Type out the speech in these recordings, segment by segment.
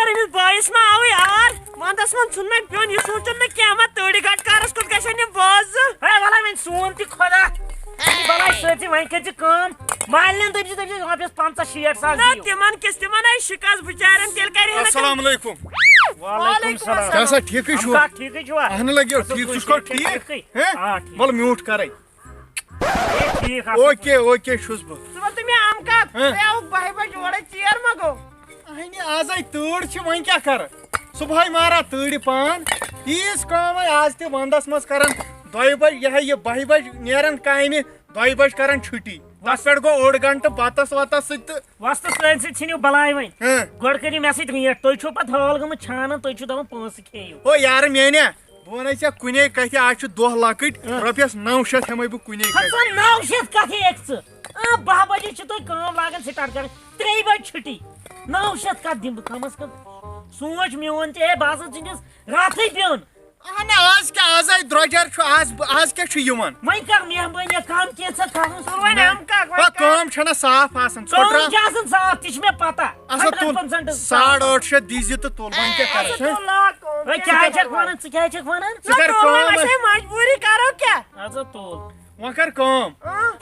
خبر امس بٲیِس ما آو یار وندس من ژھُن مےٚ پیوٚن یہِ سونٛچُن نہٕ کینٛہہ ما تٔڑۍ گٹ کارس کُن گژھن یِم بٲژ ہے ولا وۄنۍ سون تہِ خۄدا بلاے سۭتۍ وۄنۍ کٔرۍ ژٕ کٲم مالنٮ۪ن دٔپۍ رۄپیس 50-60 ساس نہ تِمن آیہِ شِکست بِچارٮ۪ن تیٚلہِ کرِ السلام علیکم وعلیکم السلام کیٛاہ سا ٹھیٖکٕے چھُوا ٹھیٖکٕے چھُوا اہن لگیو ٹھیٖک ژٕ چھُکھا ٹھیٖک وَلہٕ میوٗٹھ کَرَے ٹھیٖک اوکے اوکے چھُس بہٕ ژٕ وَن تہٕ مےٚ اَمہٕ کاک ژٕ آوُکھ 12 بجہِ یورے ژیر ما گوٚو اہنہِ آزے تۭر چھِ وۄنۍ کیٛاہ کَرٕ صُبحٲے مارا تۭرِ پان تیٖژ کٲم آز تہِ وَندَس منٛز کَران 2 بجہِ یِہے 12 بجہِ نیران کامہِ 2 بجہِ کَران چھُٹی تَتھ پٮ۪ٹھ گوٚو 1 گنٹہٕ بَتَس وَتَس سۭتۍ تہٕ وۄستہٕ سٲنۍ سۭتۍ ژھٕنِو بلاے وۄنۍ گۄڈٕ کٔرِو مےٚ سۭتۍ ریٹ تُہۍ چھِو پتہٕ حال گٔمٕتۍ چھانن تُہۍ چھِو دپان پونٛسہٕ کھیٚیِو او یارٕ میٛانیٛا بہٕ وَنے ژےٚ کُنے کَتھِ آز چھُ دۄہ لۄکٕٹۍ رۄپیس 900 ہٮ۪مَے بہٕ کُنے کَتھِ 900 کتھ ہیٚکھ ژٕ 12 بجے چھِ تُہۍ کٲم لاگان سٹارٹ کرٕنۍ 3 بجہِ چھُٹی 900 کتھ دِمہٕ بہٕ کم از کم سونٛچ میون تہِ ہے بہٕ ہسا ژھٕنِس راتھٕے پیوٚن اہن آز کیٛاہ آزے درٛوجر چھُ آز کیٛاہ چھُ یِوان وۄنۍ کر مہربٲنی کم کینٛژھا تھاوُن وۄنۍ اَمہٕ کاک کٲم چھَنہ صاف آسان کٲم چھِ آسان صاف تہِ چھِ مےٚ پتہ اچھا تُل 850 دیٖزِ تہٕ تُل وۄنۍ کیٛاہ کرس کیٛاہ چھکھ ونان ژٕ کیٛاہ چھکھ ونان ژٕ کر کٲم مجبوٗری کرو کیٛاہ اَدٕ تُل وۄنۍ کر کٲم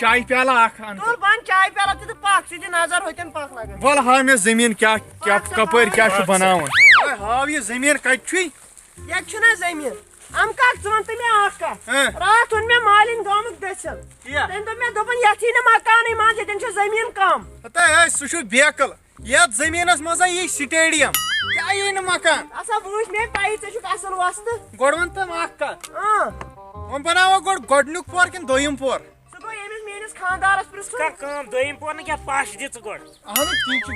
چایہِ پیالہٕ اکھ ان تُل بن چاے پیالہٕ تہِ تہٕ پکھ ژٕ دِ نظر ہوٚتٮ۪ن پکھ لگان وَلہٕ ہاو مےٚ زٔمیٖن کیٛاہ کپٲرۍ کیٛاہ چھُ بناوُن ہاو یہِ زٔمیٖن کتہِ چھُے ییٚتہِ چھُنہ زٔمیٖن اَمہٕ کاک ژٕ وَن تہٕ مےٚ اکھ کتھ راتھ اوٚن مےٚ مالِنۍ گامُک دٔسِل تٔمۍ دوٚپ مےٚ دوٚپُن یتھ یی نہٕ مکانٕے منٛز ییٚتٮ۪ن چھِ زٔمیٖن کم ہتا سُہ چھُ بیکٕل یتھ زٔمیٖنس منٛزے یی سٹیڈیم کیٛاہ یی نہٕ مکان اَسا وٕچھ مےٚ پایی ژےٚ چھُکھ اصٕل وۄستہٕ گۄڈٕ وَن تٔمۍ اکھ کتھ وۄنۍ بناوو گۄڈنیُک پور کِنہٕ دوٚیِم پور سُہ گوٚو ییٚمِس میٲنِس خانٛدارس پرٕژھُن کٲم دوٚیِم پور نہٕ کینٛہہ پش دِ ژٕ گۄڈٕ اہن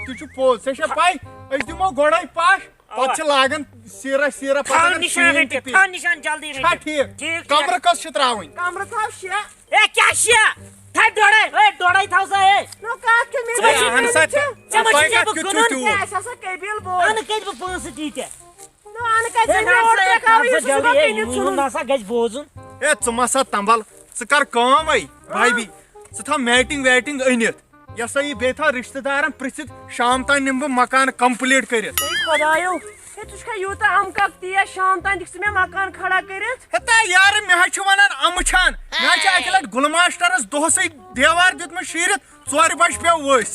تہِ چھُ پوٚز ژےٚ چھےٚ پاے أسۍ دِمو گۄڈے پش پتہٕ چھِ لاگان سیٖرا تھاو نِشان جلدی چھا ٹھیٖک کمرٕ کٔژ چھِ تراوٕنۍ کمرٕ تھاو 6 اے کیٛاہ 6 تھاو ڈۄڈے تھاو سا اے نو کتھ چھُ اَسہِ ہسا قبیٖل بوٚڑ اَنہٕ کٔتہِ بہٕ پونٛسہٕ تیٖتیاہ نو اَنہٕ کتہِ ژٕ یوٗن نسا گژھِ بوزُن اے ژٕ ما سا تمبل ژٕ کر کٲم اے بھابی ژٕ تھاو میٹنگ ویٹنگ أنِتھ یہِ ہسا یہِ بیٚیہِ تھاو رِشتہٕ دارن پرژھِتھ شام تام نِمہٕ بہٕ مکان کمپلیٖٹ کٔرِتھ خۄدایو ہے ژٕ چھُکھا یوٗتاہ اَمہٕ کاک تیز شام تام دِکھ ژٕ مےٚ مکان کھڑا کٔرِتھ ہتا یارٕ مےٚ حظ چھُ ونان اَمہٕ چھان مےٚ حظ چھُ اکہِ لٹہِ گُل ماشٹرس دۄہسٕے دیوار دیُتمُت شیٖرِتھ 4 بجہِ پیٚو ؤسۍ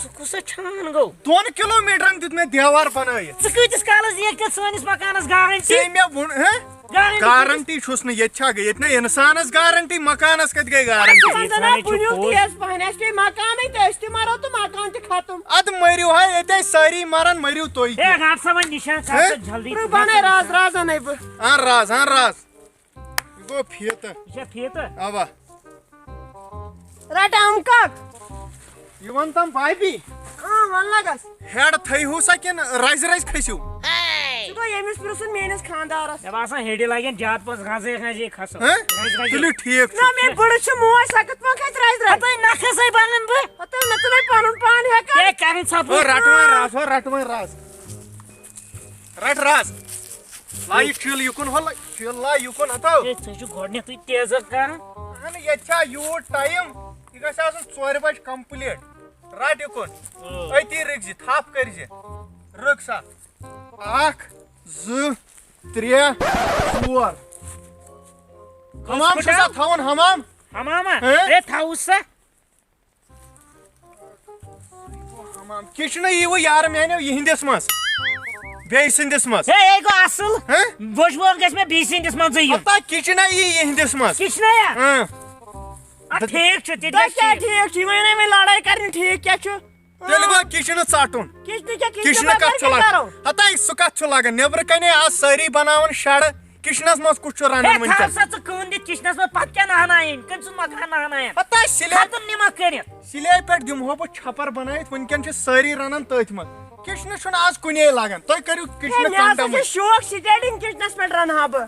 سُہ کُسا چھان گوٚو 2 کِلوٗمیٖٹرن دیُت مےٚ دیوار بنٲیِتھ ژٕ کۭتِس کالس دِکھ ژےٚ سٲنِس مکانس گارنٹی مےٚ ووٚن گارنٹی چھُس نہٕ ییٚتہِ چھا ییٚتہِ نہ اِنسانس گارنٹی مکانس کتہِ گٔے گارنٹی تیز پہن اَسہِ پیٚیہِ مکانٕے تہٕ أسۍ تہِ مرو تہٕ مکان تہِ ختم ادٕ مٔرِو ہا ییٚتہِ سٲری مران مٔرِو تُہۍ رٹ سا وۄنۍ نِشان جلدی بناے راز اَنے بہٕ ان راز یہِ گوٚو فیٖتہٕ یہِ چھا فیٖتہٕ اوا رٹ اَمہٕ کاک یہِ وَن تم بھابی وَن لگس ہیڈ تھٲیہوٗ سا کِنہٕ رزِ کھٔسِو سُہ گوٚو ییٚمِس پرٕژھُن میٲنِس خانٛدارس مےٚ باسان ہیٚڈِ لگن زیادٕ پٲٹھۍ رزے کھسو تُلِو ٹھیٖک نہ مےٚ بٔڑٕ چھِ موج سۄ کِتھ پٲٹھۍ کھژِ رزِ نہ کھسے بنان بہٕ نہ ژٕ نے پنُن پان ہٮ۪کان کرٕنۍ سپورٹ رٹ وۄنۍ راز لا یہِ ٹھِل یُکُن ہُہ ٹھِل لا یُکُن ہتو ژٕ چھُکھ گۄڈنیٚتھٕے تیزر کران اہن ییٚتہِ چھا یوٗت ٹایم یہِ گژھِ آسُن 4 بجہِ کمپلیٖٹ رٹ یُکُن أتی رٕکزِ تھپھ کٔرزِ رٕک سا 1 2 3 4 حمام چھُ سا تھاوُن حمام اے تھاوُس سا کِچنہٕ ییٖوٕ یارٕ میانیو یِہنٛدِس منٛز بیٚیہِ سٕنٛدِس منٛز ہے گوٚو اصٕل بوٚچھٕ گژھِ مےٚ بیٚیہِ سٕنٛدِس منٛزٕے یُن کِچنہ یی یِہنٛدِس منٛز کِچنایا ٹھیٖک چھُ ٹھیٖک چھُ یہِ وَنے مےٚ لڑٲے کرنہِ ٹھیٖک کیٛاہ چھُ تیٚلہِ گوٚو کِچنہٕ ژٹُن کِچنہٕ کتھ چھُ لگان ہتا سُہ کتھ چھُ لگان نیبرٕ کنے آز سٲری بناوان شڈٕ کِچنس منٛز کُس چھُ رنان وٕنکیٚن سا ژٕ کٲم دِتھ کِچنس منٛز پتہٕ کیٛاہ نہناوٕنۍ کٔمۍ سُنٛد مکان نہناوین ہتا سِلیب ختم نِمکھ کٔرِتھ سِلیب پٮ۪ٹھ دِمہو بہٕ چھپر بنٲیِتھ وٕنکیٚن چھِ سٲری رنان تٔتھۍ منٛز کِچنہٕ چھُنہٕ آز کُنے لگان تُہۍ کٔرِو کِچنہٕ شوق سِٹیڈنگ کِچنس پٮ۪ٹھ رنہٕ ہا بہٕ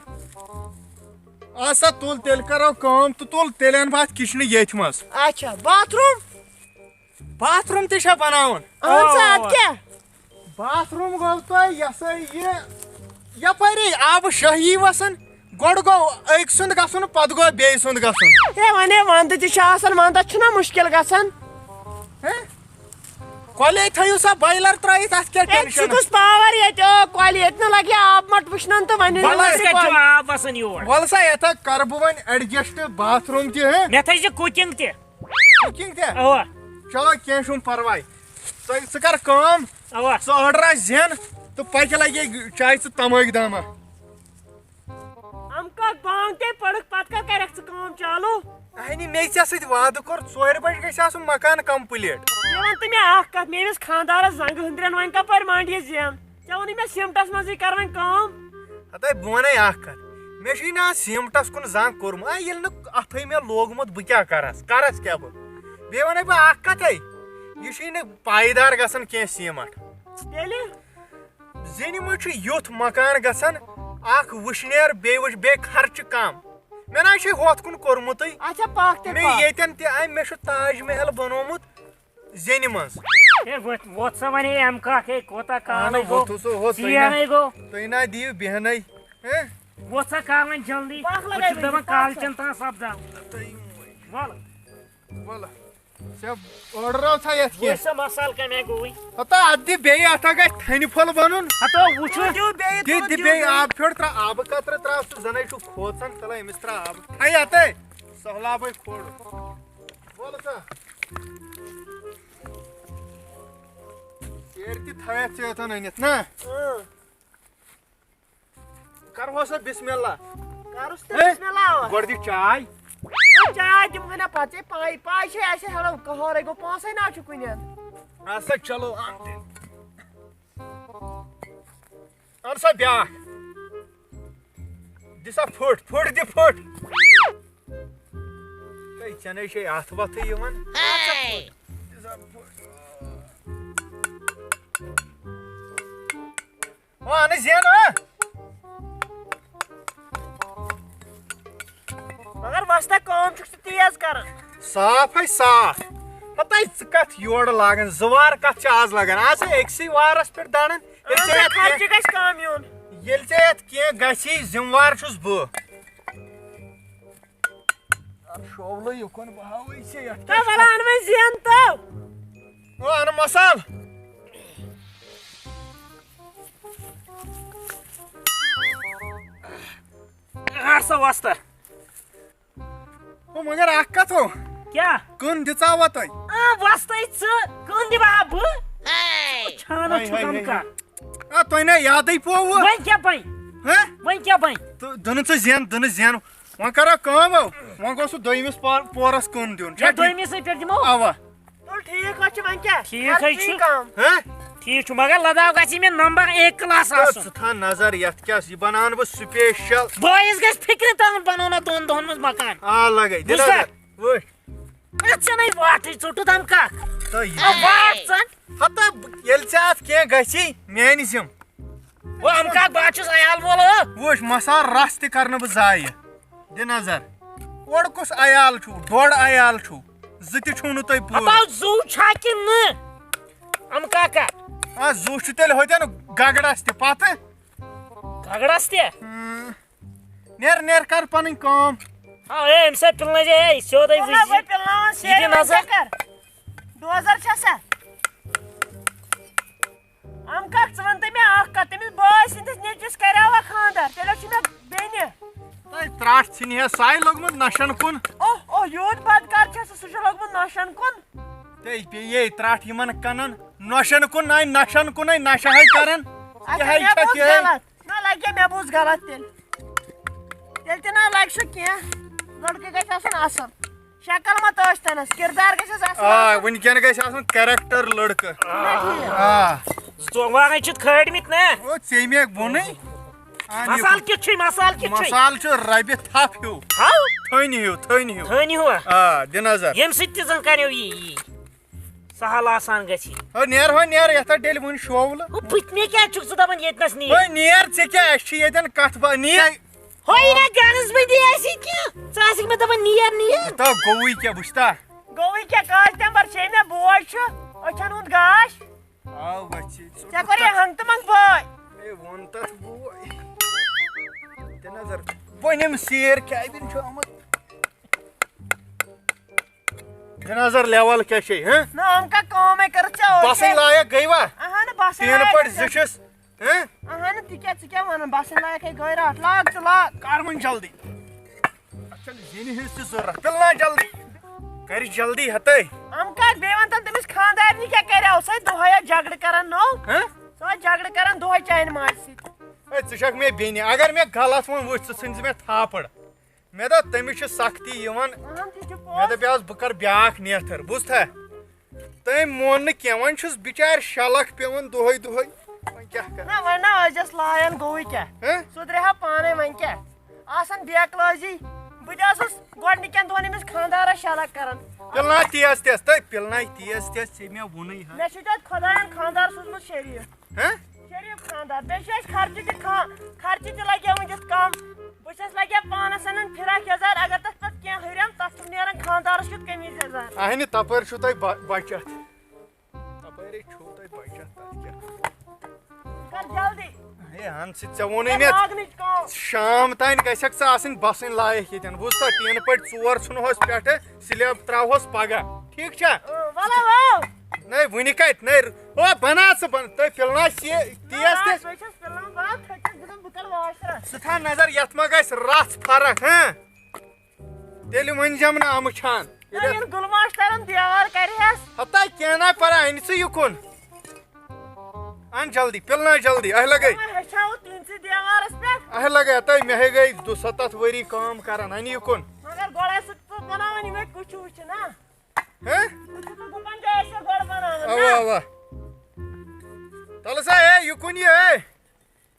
سا تُل تیٚلہِ کرو کٲم تہٕ تُل تیٚلہِ اَنہٕ بہٕ اتھ کِچنہٕ ییٚتھۍ منٛز اچھا باتھ روٗم تہِ چھا بناوُن باتھ روٗم گوٚو تۄہہِ یہِ ہسا یہِ یپٲری آبہٕ شاہی وسان گۄڈٕ گوٚو أکۍ سُنٛد گژھُن پتہٕ گوٚو بیٚیہِ سُنٛد گژھُن ہے وَنے ونٛدٕ تہِ چھُ آسان ونٛدس چھُنہ مُشکِل گژھان کۄلے تھٲیِو سا بایلر ترٲیِتھ اَتھ کیٛاہ ٹینشن سُکُس پاور ییٚتہِ کۄلہِ ییٚتہِ نہٕ لگہِ آب مٹ وٕشنان تہٕ وۄنۍ آب وسان یور وَلہٕ سا یَتھا کرٕ بہٕ وۄنۍ ایڈجسٹ باتھ روٗم تہِ ہہ مےٚ تھٲیزِ کُکِنگ تہِ کُکِنگ تہِ اوا چلو کینٛہہ چھُنہٕ پرواے ژٕ کر کٲم اوا ژٕ آرڈر آسہِ زین تہٕ پٔکہِ لگے چاہے ژٕ تمٲکۍ داما ام کا بانگ تے پڑک پتہٕ کر کرکھ ژٕ کٲم چالو اہنی مے ژےٚ سۭتۍ وعدٕ کوٚر 4 بجہِ گژھِ آسُن مکان کمپلیٖٹ مےٚ وَن تہٕ مےٚ اکھ کتھ میٲنِس خاندارس زنٛگہٕ ہٕنٛدرٮ۪ن وۄنۍ کپٲرۍ مانڈی زین ژےٚ ووٚنُے مےٚ سیٖمٹس منٛزٕے کر وۄنۍ کٲم ہتاے بہٕ ونے اکھ کتھ مےٚ چھُے نہٕ آز سیٖمٹس کُن زانٛہہ کوٚرمُت ییٚلہِ نہٕ اتھٕے مےٚ لوگمُت بہٕ کیٛاہ کرس کیٛاہ بہٕ بیٚیہِ ونے بہٕ اکھ کتھے یہِ چھُے نہٕ پایدار گژھان کینٛہہ سیٖمٹ تیٚلہِ زِنہِ منٛز چھُ یُتھ مکان گژھان اکھ وٕشنیر بیٚیہِ خرچہٕ کم مےٚ نہ چھُے ہۄتھ کُن کوٚرمُتٕے اچھا پاک تہِ مےٚ ییٚتٮ۪ن تہِ اَمہِ مےٚ چھُ تاج محل بنومُت زینہِ منٛز ووت سا ونے ایم کاک ہے کوتاہ کال گوٚو تُہۍ نہ دِیِو بیٚہنَے ووت سا کال وۄنۍ جلدی بہٕ چھُس دپان کالچن تام سپداو وَلہٕ ژےٚ آرڈر یتھ کینٛہہ سا مسالہٕ کمہِ آیہِ گوٚوٕے ہتا اتھ دِ بیٚیہِ اتھ گژھِ تھنہِ پھوٚل بنُن ہتو وٕچھو دِ بیٚیہِ آب پھیوٚر ترٛاو آبہٕ قطرٕ ترٛاو ژٕ زَنَے چھُ کھوژان تَلے أمِس ترٛاو آبہٕ تھَے ہتے سہلابٕے کھوڑ وَلہٕ سا سیرِ تہِ تھٲیتھ ژےٚ یوٚتن أنِتھ نا کرہوسا بسم اللہ گۄڈٕ دِ چاے چاے دِمہٕ نا پتہٕ ژےٚ پاے چھے اَسہِ ہٮ۪لو ہورے گوٚو پونٛسَے نا چھُ کُنہِ اَسا چلو اَن سا بیٛاکھ دِ سا پھٕٹ دِ پھٕٹ ہے ژےٚ نَے چھے اَتھ وَتھٕے یِوان اَنہٕ زینہٕ مگر وستا کٲم چھُکھ ژٕ تیز کران صاف ہے صاف پتہ ژٕ کتھ یورٕ لاگان 2 وار کتھ چھِ آز لگان آز چھِ أکسٕے وارس پٮ۪ٹھ دران خرچہِ گژھِ کم یُن ییٚلہِ ژےٚ یتھ کینٛہہ گژھی ذِموار چھُس بہٕ شولہٕ یُکُن بہٕ ہاوٕے ژےٚ یتھ تہٕ وَلہٕ اَن وۄنۍ زین تو اَنہٕ مسال سا وستا مگر اکھ کتھ ہو کیٛاہ کٕن دِژاوا تۄہہِ وستے ژٕ کٕن دِوہا بہٕ چھانہٕ چھُ تم کانٛہہ تۄہہِ نا یادٕے پووٕ وۄنۍ کیٛاہ بنہِ وۄنۍ کیٛاہ بنہِ تہٕ دٕنہٕ ژٕ زین وۄنۍ کرو کٲم وۄنۍ گوٚو سُہ دوٚیمِس پورس کٕن دیُن دوٚیمِسٕے پٮ۪ٹھ دِمو اوا تُل ٹھیٖک حظ چھُ وۄنۍ کیٛاہ ٹھیٖک حظ چھُ ٹھیٖک چھُ مگر لداو گژھِ مےٚ نمبر 1 کلاس آسُن ژٕ تھاو نظر یتھ کیٛاہ یہِ بناون بہٕ سُپیشل بٲیِس گژھِ فِکرِ تام بناو نا 2 دۄہن منٛز مکان آ لگے دِ نظر وٕچھ اتھ ژھنٕے واٹٕے ژوٚٹُت ام کاک واٹ ژن ہتا ییٚلہِ ژےٚ اتھ کینٛہہ گژھی میٲنۍ زِم ام کاک بہٕ چھُس عیال وول وٕچھ مسال رس تہِ کرنہٕ بہٕ ضایہِ دِ نظر اورٕ کُس عیال چھُو 1.5 عیال چھُو 2 تہِ چھُو نہٕ تۄہہِ پوٗرٕ زوٗ چھا کِنہٕ نہٕ ام کاکا زُو چھُ تیٚلہِ ہوٚتٮ۪ن گگڑس تہِ پتہٕ گگڑس تہِ نیر کر پنٕنۍ کٲم امہِ سۭتۍ پِلنٲیزِ سیوٚدُے پِلناوان نظر ڈوزر چھا سا ام کاک ژٕ وَن تہٕ مےٚ اکھ کتھ تٔمِس بٲے سٕنٛدِس نیٚچوِس کریاوا خاندر تیٚلہِ چھُ مےٚ بیٚنہِ تۄہہِ ترٛٹھ ژھٕنہِ ہے ساے لوٚگمُت نشن کُن یوٗت بدکار چھُ سُہ چھُ لوٚگمُت نۄشن کُن ژےٚ پیٚیے ترٛٹھ یِمن کَنن نۄشن کُن نشن کُنٕے نشہٕ ہے کران نہ لگہِ مےٚ بوٗز غلط تیٚلہِ تہِ نہ لگہِ سُہ کینٛہہ لڑکہٕ گژھِ آسُن اصل شکل مت ٲسۍ تنس کردار گژھٮ۪س آسُن وٕنکٮ۪ن گژھِ آسُن کریکٹر لڑکہٕ ژۄنٛگارے چھِ کھٲڑمٕتۍ نا ژےٚ مےٚ ووٚنُے مسال کیُتھ چھُے مسال چھُ ربہِ تھپھ ہیوٗ تھٔنۍ ہیوٗ دِ نظر ییٚمہِ سۭتۍ تہِ زن کریو یی سہل آسان گژھِ نیر یتھ ڈیلہِ وُنہِ شولہٕ بٕتھِ مےٚ کیٛاہ چھُکھ ژٕ دپان ییٚتنس نیر ژےٚ کیٛاہ اَسہِ چھِ ییٚتٮ۪ن کتھ نیر ہوے نا گرس بٔدی آسی کینٛہہ ژٕ آسکھ مےٚ دپان نیر گوٚوُے کیٛاہ وٕچھتا گوٚوٕے کیٛاہ کاج تمبر چھے مےٚ بوے چھُ أچھن ہُنٛد گاش ژےٚ کوٚر یہِ ہنٛگتہٕ منٛگ بٲے ووٚن تتھ بوے دِ نظر بٔنِم سیر کیٛابِن چھُ آمُت نظر لیول کیا چھ نہ ہم کا کام ہے کرچا بسن لائق گئی وا اہن بسن تین پٹ زچس اہن تکیا ون بسن لائق ہے گئی رات لاگ تو لاگ کر ون جلدی اچھا زینی ہنس تہ ضرورت پلنا جلدی کر جلدی ہتے ہم کا بیون تم تمس خاندار کیا کرو سہ دہیا جھگڑ کران نو سہ جھگڑ کران دہے چانہ ماج ست اے ژٕ چھکھ مےٚ بیٚنہِ اگر مےٚ غلط ووٚن وٕچھ ژٕ ژھٕنۍ مےٚ تھاپڑ مےٚ دوٚپ تٔمِس چھِ سختی یِوان مےٚ دپیٛاوس بہٕ کر بیٛاکھ نیتھر بوٗزتھا تٔمۍ مون نہٕ کینٛہہ وۄنۍ چھُس بِچارِ شلکھ پیٚوان دۄہے دۄہے وۄنۍ کیٛاہ کرٕ نہ وۄنۍ نہ ٲسۍزٮ۪س لایان گوٚوٕے کیٛاہ سُدرِ ہا پانے وۄنۍ کیٛاہ آسان بیکلٲزی بہٕ تہِ ٲسٕس گۄڈنِکٮ۪ن دۄہن أمِس خانٛدارس شلک کران پِلناو تیز تیز تہٕ پِلناو تیز تیز ژےٚ مےٚ ووٚنُے ہا مےٚ چھُ توتہِ خۄداین خانٛدار سوٗزمُت شریٖف شریٖف خانٛدار بیٚیہِ چھُ اَسہِ خرچہِ تہِ لگہِ وٕنکٮ۪س کم بہٕ چھس لگیا پانس انان فراک یزار اگر تتھ پتہٕ کینٛہہ ہُریم تتھ چھُ نیران خانٛدارس کیُتھ قمیٖض یزار اہنہِ تپٲرۍ چھُو تۄہہِ بچت تپٲری چھُو تۄہہِ بچت تتھ کیٛاہ کر جلدی ہے ہن سۭتۍ ژےٚ ووٚنُے مےٚ شام تانۍ گژھکھ ژٕ آسٕنۍ بسٕنۍ لایق ییٚتٮ۪ن بوٗزتھا ٹیٖنہٕ پٲٹھۍ ژور ژھٕنہوس پٮ۪ٹھٕ سلیب تراوہوس پگہہ ٹھیٖک چھا ولو وو نٔے وٕنہِ کتہِ نٔے او بنا ژٕ تُہۍ پِلناو تیز تیز بہٕ چھس پِلان باد تھٔچِس بہٕ کرٕ واشرس ژٕ تھاو نظر یتھ ما گژھِ رژھ فرق تیٚلہِ ؤنۍزٮ۪م نہٕ اَمہٕ چھان ییٚلہِ گُلماشترن دیوار کرہس ہتا کینٛہہ نہ پرا أنۍ ژٕ یُکُن ان جلدی پِلناو جلدی اہہِ لگے ہیٚچھاو تِہنٛدسٕے دیوارس پٮ۪ٹھ اہہِ لگے ہتا مےٚ ہے گٔے 17 ؤری کٲم کران انہِ یُکُن مگر گۄڈٕ ٲسۍ ژٕ بناوان یِمے کُچھِ وُچھِ نا اوا اوا تل سا اے یُکُن یہِ اے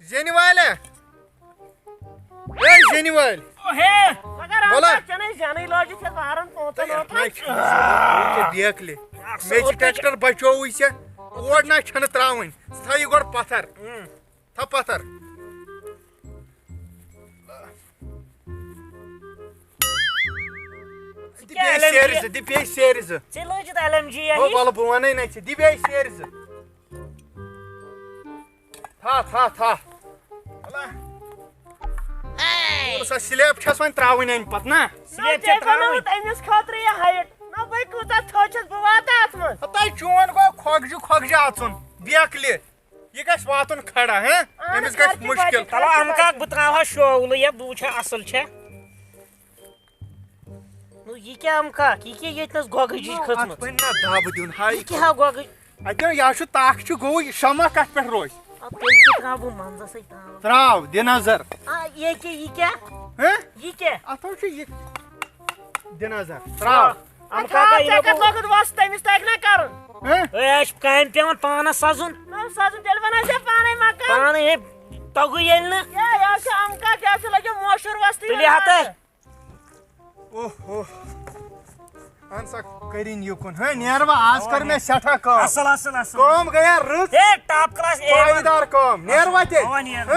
زینہِ والے اے زینہِ وٲلۍ بیکلہِ مےٚ چھِ ٹریکٹر بچووٕے ژےٚ اور نہ چھنہٕ تراوٕنۍ ژٕ تھاو یہِ گۄڈٕ پتھر تھاو پتھر دِ بیٚیہِ سیرِ زٕ ولہٕ بہٕ ونے نہ ژےٚ دِ بیٚیہِ سیرِ زٕ تھا سۄ سلیب چھس وۄنۍ تراوٕنۍ امہِ پتہٕ نا أمِس خٲطرٕ یہِ ہایٹ نہ بہٕ کۭژاہ تھٔچ چھس بہٕ واتہٕ اتھ منٛز ہتا چون گوٚو کھۄگجہِ اژُن بیکلہِ یہِ گژھِ واتُن کھڑا أمِس گژھِ مُشکِل چلو ام کاک بہٕ تراوہا شولہٕ یا بہٕ وٕچھا اصل چھا یہِ کیٛاہ ام کاک یہِ کیٛاہ ییٚتنس گۄگٕج کھٔژمٕژ اتھ نہ دب دیُن ہاے یہِ کیٛاہ گۄگٕج اتہِ یا چھُ تاکھ چھُ گوٚو شمع کتھ پٮ۪ٹھ روزِ تیٚلہِ تہِ تراو بہٕ منٛزسٕے تراو دِ نظر یہِ کیٛاہ اتھ چھُ یہِ دِ نظر تراو ام کاکا لۄکُٹ وس تٔمِس تگہِ نا کرُن اَسہِ کامہِ پیٚوان پانس سزُن سزُن تیٚلہِ بنٲے ژےٚ پانے مکان پانے ہے توٚگُے ییٚلہِ نہٕ یہِ چھُ ام کاک یہِ چھُ لگیو مۄشوٗر وستٕے تُلہِ ہتے اوہ اہن سا کٔرِنۍ یُکُن نیرٕ وۄنۍ آز کٔر مےٚ سٮ۪ٹھاہ کٲم کٲم گٔیا رٕژ ٹاپ کلاس پایدار کٲم نیرٕ وۄنۍ تیٚلہِ